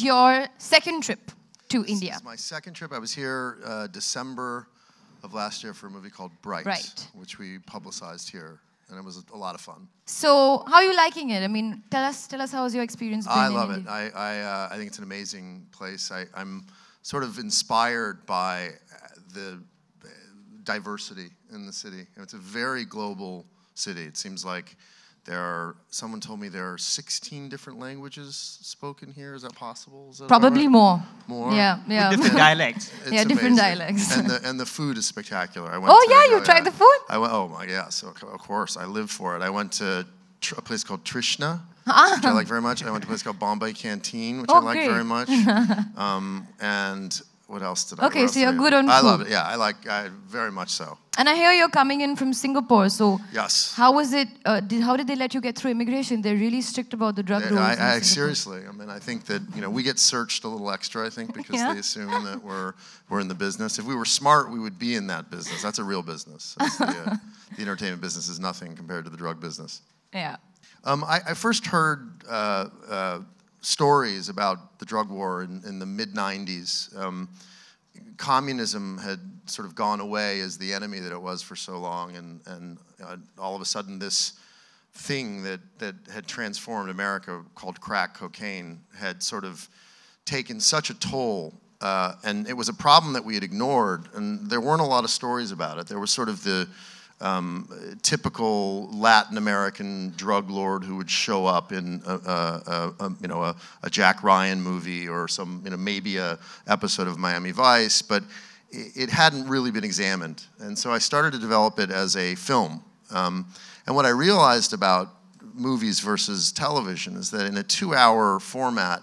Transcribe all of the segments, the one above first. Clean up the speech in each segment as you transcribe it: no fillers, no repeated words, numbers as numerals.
Your second trip to India. This is my second trip. I was here December of last year for a movie called Bright, which we publicized here, and it was a lot of fun. So, how are you liking it? I mean, tell us how was your experience been I in love India? it. I think it's an amazing place. I'm sort of inspired by the diversity in the city. It's a very global city. It seems like someone told me there are 16 different languages spoken here. Is that possible? Is that Probably right? more. More? Yeah. With different dialects. Yeah, different dialects. And the food is spectacular. You tried the food? Oh my, yeah, so of course, I live for it. I went to a place called Trishna, which I like very much. I went to a place called Bombay Canteen, which I like very much. And what else did I Okay, so you're good on food. I love it, yeah, I very much so. And I hear you're coming in from Singapore, so yes. How was it, how did they let you get through immigration? They're really strict about the drug rules. Seriously, I mean, I think that, we get searched a little extra, I think, because they assume that we're in the business. If we were smart, we would be in that business. That's a real business. The entertainment business is nothing compared to the drug business. Yeah. I first heard stories about the drug war in the mid-90s. Communism had sort of gone away as the enemy that it was for so long, and all of a sudden this thing that had transformed America called crack cocaine had sort of taken such a toll, and it was a problem that we had ignored, and there weren't a lot of stories about it. There was sort of the typical Latin American drug lord who would show up in a Jack Ryan movie or some maybe a episode of Miami Vice, but it hadn't really been examined, and so I started to develop it as a film. And what I realized about movies versus television is that in a 2-hour format,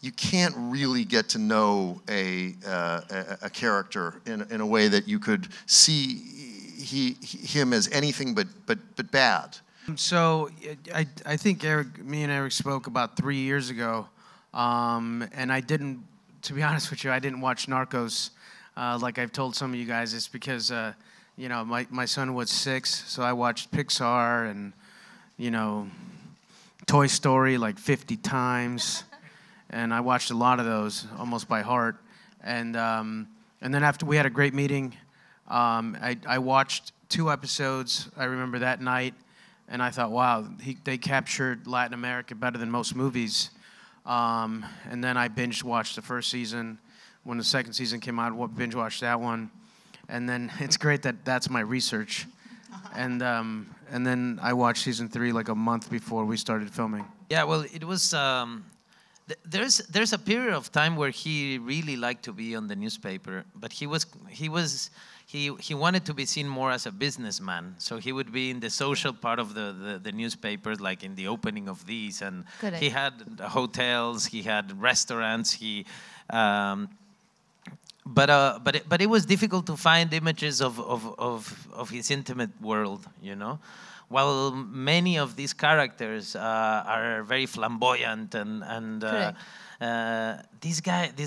you can't really get to know a character in a way that you could see him as anything but bad. So I think me and Eric spoke about 3 years ago, and I didn't, to be honest with you, I didn't watch Narcos like I've told some of you guys. It's because my son was 6, so I watched Pixar and Toy Story like 50 times, and I watched a lot of those almost by heart. And then after we had a great meeting. I watched 2 episodes, I remember that night, and I thought, wow, they captured Latin America better than most movies. And then I binge-watched the first season. When the second season came out, I binge-watched that one. And then it's great that that's my research. And then I watched season 3 like a month before we started filming. Yeah, well, it was... There's a period of time where he really liked to be on the newspaper, but he wanted to be seen more as a businessman. So he would be in the social part of the newspapers, like in the opening of these, and he had hotels, he had restaurants, but it was difficult to find images of his intimate world, While many of these characters are very flamboyant and this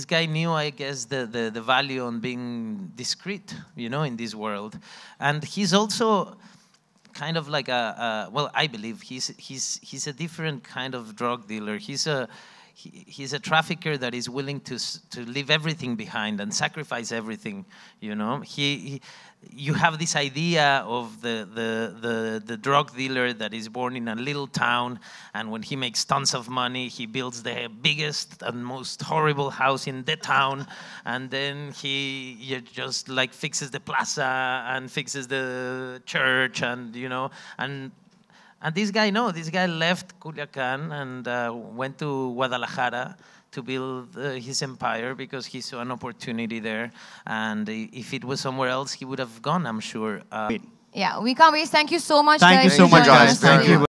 guy knew, I guess, the value on being discreet, in this world, and he's also kind of like well, I believe he's a different kind of drug dealer. He's a trafficker that is willing to leave everything behind and sacrifice everything. You have this idea of the drug dealer that is born in a little town, and when he makes tons of money, he builds the biggest and most horrible house in the town, and then he just like fixes the plaza and fixes the church, and and this guy left Culiacan and went to Guadalajara to build his empire because he saw an opportunity there. And if it was somewhere else, he would have gone, I'm sure. Yeah, we can't wait. Thank you so much, Thank guys. you so much, guys. Thank you.